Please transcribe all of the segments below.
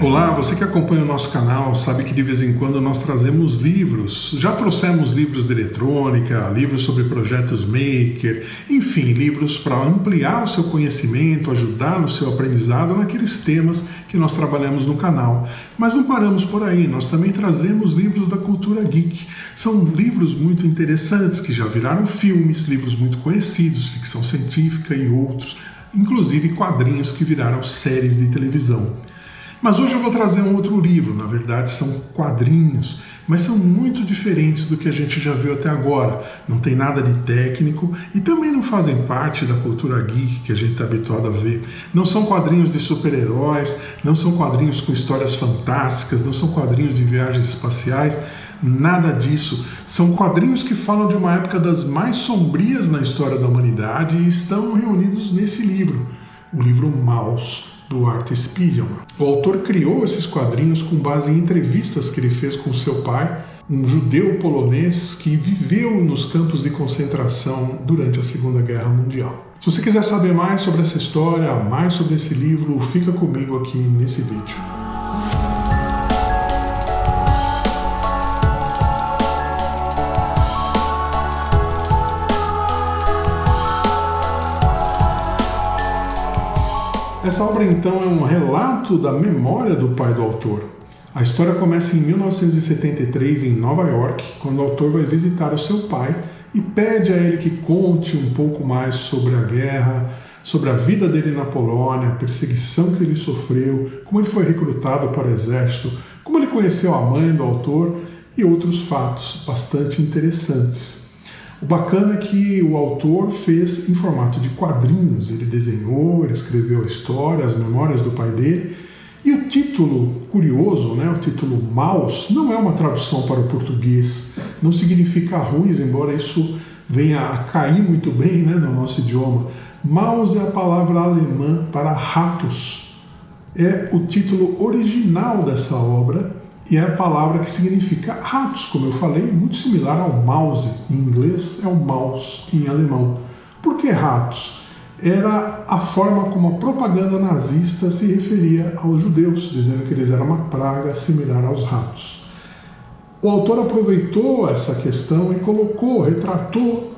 Olá, você que acompanha o nosso canal sabe que de vez em quando nós trazemos livros. Já trouxemos livros de eletrônica, livros sobre projetos maker, enfim, livros para ampliar o seu conhecimento, ajudar no seu aprendizado naqueles temas que nós trabalhamos no canal. Mas não paramos por aí, nós também trazemos livros da cultura geek. São livros muito interessantes que já viraram filmes, livros muito conhecidos, ficção científica e outros, inclusive quadrinhos que viraram séries de televisão. Mas hoje eu vou trazer um outro livro, na verdade são quadrinhos, mas são muito diferentes do que a gente já viu até agora. Não tem nada de técnico e também não fazem parte da cultura geek que a gente está habituado a ver. Não são quadrinhos de super-heróis, não são quadrinhos com histórias fantásticas, não são quadrinhos de viagens espaciais, nada disso. São quadrinhos que falam de uma época das mais sombrias na história da humanidade e estão reunidos nesse livro, o livro Maus, do Art Spiegelman. O autor criou esses quadrinhos com base em entrevistas que ele fez com seu pai, um judeu polonês que viveu nos campos de concentração durante a Segunda Guerra Mundial. Se você quiser saber mais sobre essa história, mais sobre esse livro, fica comigo aqui nesse vídeo. Essa obra, então, é um relato da memória do pai do autor. A história começa em 1973, em Nova York, quando o autor vai visitar o seu pai e pede a ele que conte um pouco mais sobre a guerra, sobre a vida dele na Polônia, a perseguição que ele sofreu, como ele foi recrutado para o exército, como ele conheceu a mãe do autor e outros fatos bastante interessantes. O bacana é que o autor fez em formato de quadrinhos, ele desenhou, ele escreveu a história, as memórias do pai dele, e o título curioso, o título Maus, não é uma tradução para o português, não significa ruins, embora isso venha a cair muito bem no nosso idioma. Maus é a palavra alemã para ratos, é o título original dessa obra, e é a palavra que significa ratos, como eu falei, muito similar ao mouse em inglês, é o mouse em alemão. Por que ratos? Era a forma como a propaganda nazista se referia aos judeus, dizendo que eles eram uma praga similar aos ratos. O autor aproveitou essa questão e retratou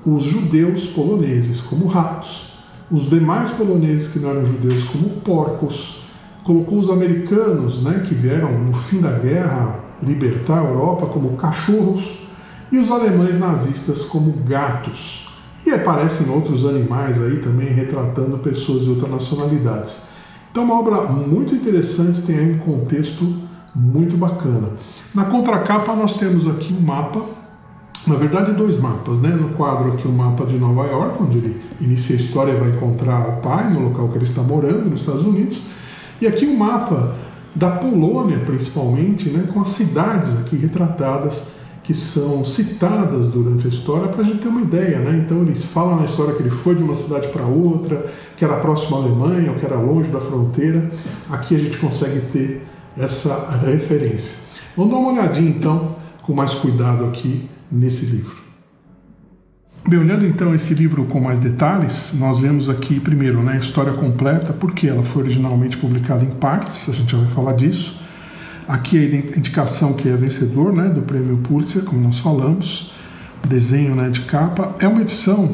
os judeus poloneses como ratos, os demais poloneses que não eram judeus como porcos, colocou os americanos, que vieram no fim da guerra libertar a Europa, como cachorros, e os alemães nazistas como gatos. E aparecem outros animais aí também retratando pessoas de outras nacionalidades. Então, uma obra muito interessante, tem aí um contexto muito bacana. Na contracapa nós temos aqui um mapa, na verdade dois mapas, No quadro aqui um mapa de Nova York, onde ele inicia a história e vai encontrar o pai, no local que ele está morando, nos Estados Unidos. E aqui um mapa da Polônia, principalmente, com as cidades aqui retratadas que são citadas durante a história, para a gente ter uma ideia. Então eles falam na história que ele foi de uma cidade para outra, que era próximo à Alemanha, ou que era longe da fronteira. Aqui a gente consegue ter essa referência. Vamos dar uma olhadinha, então, com mais cuidado aqui nesse livro. Bem, olhando então esse livro com mais detalhes, nós vemos aqui primeiro a história completa, porque ela foi originalmente publicada em partes, a gente já vai falar disso. Aqui a indicação que é vencedor do prêmio Pulitzer, como nós falamos, desenho de capa. É uma edição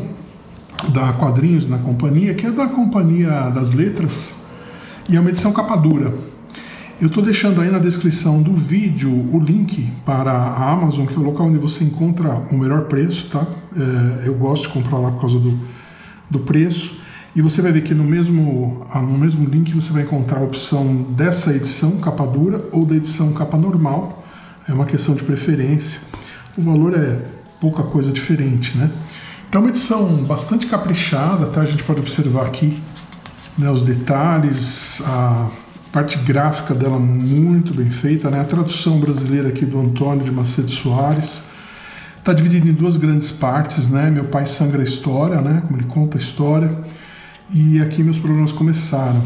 da Quadrinhos na Companhia, que é da Companhia das Letras, e é uma edição capa dura. Eu estou deixando aí na descrição do vídeo o link para a Amazon, que é o local onde você encontra o melhor preço, tá? Eu gosto de comprar lá por causa do preço. E você vai ver que no mesmo link você vai encontrar a opção dessa edição capa dura ou da edição capa normal. É uma questão de preferência. O valor é pouca coisa diferente, Então é uma edição bastante caprichada, tá? A gente pode observar aqui os detalhes, a parte gráfica dela muito bem feita, A tradução brasileira aqui do Antônio de Macedo Soares. Está dividido em duas grandes partes, Meu pai sangra a história, Como ele conta a história. E aqui meus problemas começaram.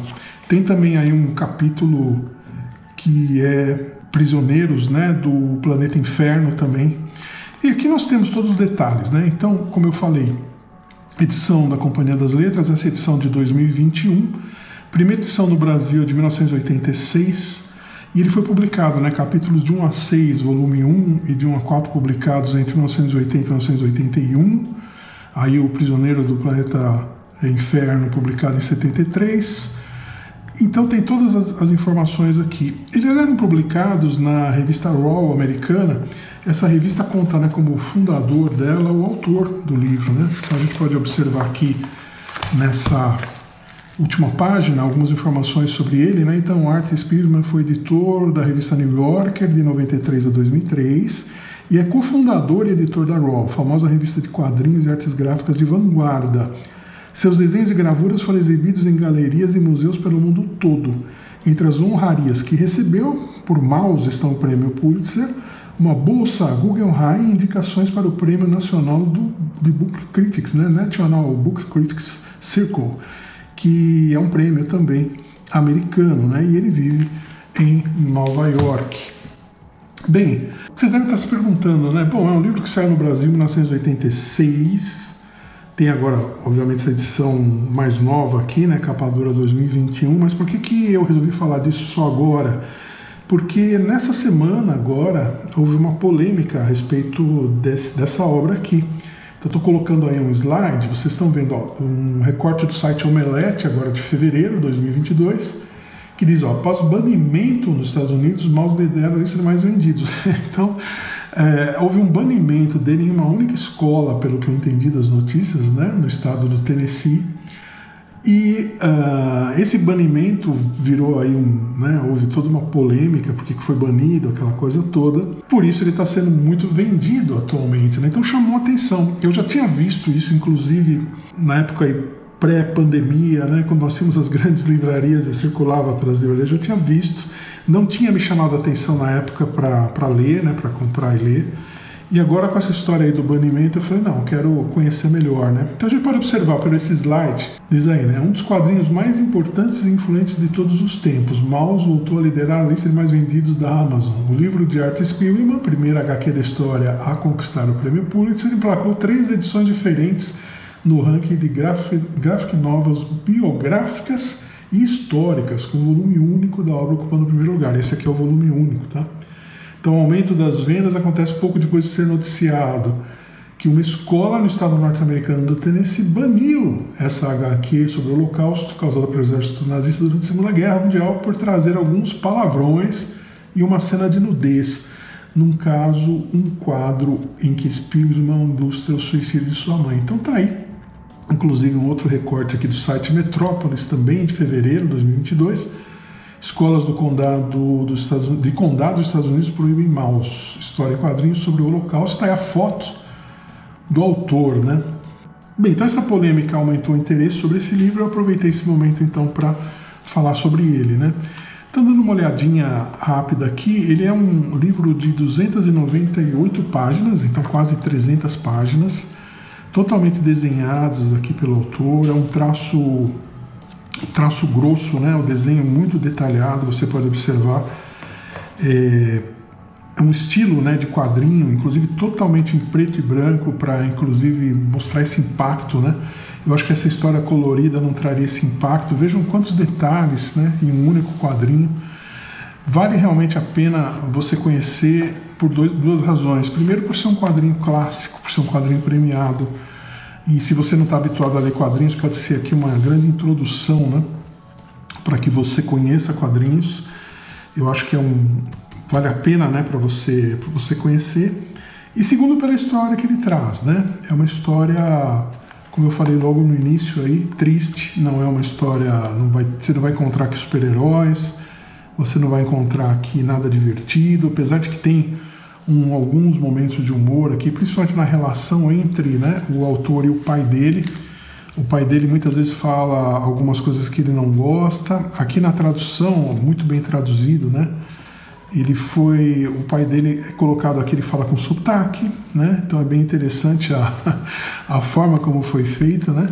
Tem também aí um capítulo que é Prisioneiros, do Planeta Inferno também. E aqui nós temos todos os detalhes, Então, como eu falei, edição da Companhia das Letras, essa edição de 2021. Primeira edição no Brasil de 1986, E ele foi publicado, né, capítulos de 1 a 6, volume 1, e de 1 a 4 publicados entre 1980 e 1981. Aí o Prisioneiro do Planeta Inferno, publicado em 73. Então tem todas as informações aqui. Eles eram publicados na revista Raw americana. Essa revista conta, né, como fundador dela o autor do livro, né? Então a gente pode observar aqui nessa última página algumas informações sobre ele, né? Então, Art Spiegelman foi editor da revista New Yorker de 93 a 2003 e é cofundador e editor da Raw, famosa revista de quadrinhos e artes gráficas de vanguarda. Seus desenhos e gravuras foram exibidos em galerias e museus pelo mundo todo. Entre as honrarias que recebeu, por Maus estão o Prêmio Pulitzer, uma bolsa Guggenheim e indicações para o Prêmio Nacional de Book Critics, né? National Book Critics Circle, que é um prêmio também americano, né? E ele vive em Nova York. Bem, vocês devem estar se perguntando, né? Bom, é um livro que saiu no Brasil em 1986, tem agora, obviamente, essa edição mais nova aqui, né? Capa dura 2021, mas por que eu resolvi falar disso só agora? Porque nessa semana agora houve uma polêmica a respeito dessa obra aqui. Então, estou colocando aí um slide, vocês estão vendo um recorte do site Omelete, agora de fevereiro de 2022, que diz, após banimento nos Estados Unidos, Maus lidera a lista de mais vendidos. Então, houve um banimento dele em uma única escola, pelo que eu entendi das notícias, né, no estado do Tennessee. E esse banimento virou aí houve toda uma polêmica, porque que foi banido, aquela coisa toda. Por isso ele está sendo muito vendido atualmente, né? Então chamou a atenção. Eu já tinha visto isso, inclusive, na época aí, pré-pandemia, né? Quando nós tínhamos as grandes livrarias, eu circulava pelas livrarias, eu já tinha visto. Não tinha me chamado a atenção na época para ler, né? Para comprar e ler. E agora com essa história aí do banimento, eu falei, não, quero conhecer melhor, né? Então a gente pode observar por esse slide, diz aí, né? Um dos quadrinhos mais importantes e influentes de todos os tempos. Maus voltou a liderar a lista de mais vendidos da Amazon. O livro de Art Spiegelman, primeira HQ da história a conquistar o Prêmio Pulitzer, emplacou 3 edições diferentes no ranking de graphic novels biográficas e históricas, com volume único da obra ocupando o primeiro lugar. Esse aqui é o volume único, tá? Então, o aumento das vendas acontece pouco depois de ser noticiado que uma escola no estado norte-americano do Tennessee baniu essa HQ sobre o Holocausto causado pelo exército nazista durante a Segunda Guerra Mundial por trazer alguns palavrões e uma cena de nudez. Num caso, um quadro em que Spiegelman ilustra o suicídio de sua mãe. Então tá aí, inclusive um outro recorte aqui do site Metrópolis, também de fevereiro de 2022, Escolas do Condado dos Estados Unidos proíbem Maus. História em quadrinhos sobre o Holocausto. Está aí a foto do autor, né? Bem, então essa polêmica aumentou o interesse sobre esse livro. Eu aproveitei esse momento então para falar sobre ele, né? Então, dando uma olhadinha rápida aqui, ele é um livro de 298 páginas, então quase 300 páginas, totalmente desenhados aqui pelo autor. É um traço grosso, né? O desenho muito detalhado, você pode observar. É um estilo, né, de quadrinho, inclusive totalmente em preto e branco, para inclusive mostrar esse impacto, né? Eu acho que essa história colorida não traria esse impacto. Vejam quantos detalhes, né, em um único quadrinho. Vale realmente a pena você conhecer por duas razões. Primeiro, por ser um quadrinho clássico, por ser um quadrinho premiado. E se você não está habituado a ler quadrinhos, pode ser aqui uma grande introdução, né, para que você conheça quadrinhos. Eu acho que vale a pena, né, para você conhecer. E segundo, pela história que ele traz, né? É uma história, como eu falei logo no início aí, triste. Não é uma história, você não vai encontrar aqui super-heróis, você não vai encontrar aqui nada divertido, apesar de que tem alguns momentos de humor aqui, principalmente na relação entre, né, o autor e o pai dele. O pai dele muitas vezes fala algumas coisas que ele não gosta. Aqui na tradução, muito bem traduzido, né? O pai dele é colocado aqui, ele fala com sotaque, né? Então é bem interessante a forma como foi feita, né?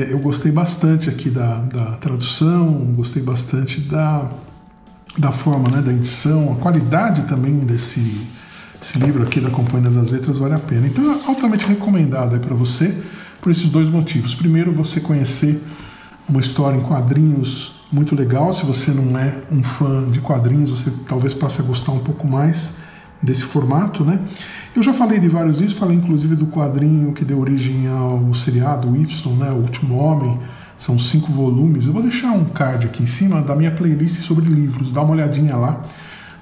Eu gostei bastante aqui da tradução, gostei bastante da forma, né, da edição, a qualidade também desse livro aqui da Companhia das Letras vale a pena. Então é altamente recomendado para você por esses dois motivos. Primeiro, você conhecer uma história em quadrinhos muito legal. Se você não é um fã de quadrinhos, você talvez passe a gostar um pouco mais desse formato, né? Eu já falei de vários disso, falei inclusive do quadrinho que deu origem ao seriado Y, né? O Último Homem. São 5 volumes. Eu vou deixar um card aqui em cima da minha playlist sobre livros. Dá uma olhadinha lá.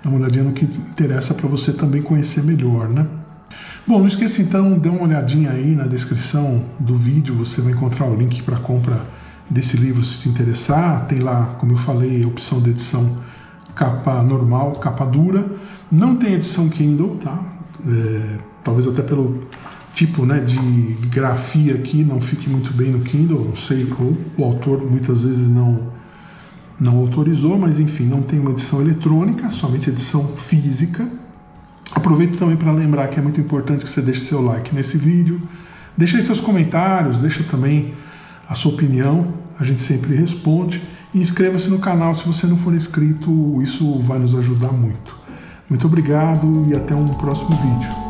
Dá uma olhadinha no que interessa para você também conhecer melhor, né? Bom, não esqueça então, dê uma olhadinha aí na descrição do vídeo. Você vai encontrar o link para compra desse livro se te interessar. Tem lá, como eu falei, a opção de edição capa normal, capa dura. Não tem edição Kindle, tá? Talvez até pelo tipo, né, de grafia aqui não fique muito bem no Kindle, não sei, ou o autor muitas vezes não autorizou, mas enfim, não tem uma edição eletrônica, somente edição física. Aproveito também para lembrar que é muito importante que você deixe seu like nesse vídeo, deixe aí seus comentários, deixa também a sua opinião, a gente sempre responde, e inscreva-se no canal se você não for inscrito, isso vai nos ajudar muito. Muito obrigado e até um próximo vídeo.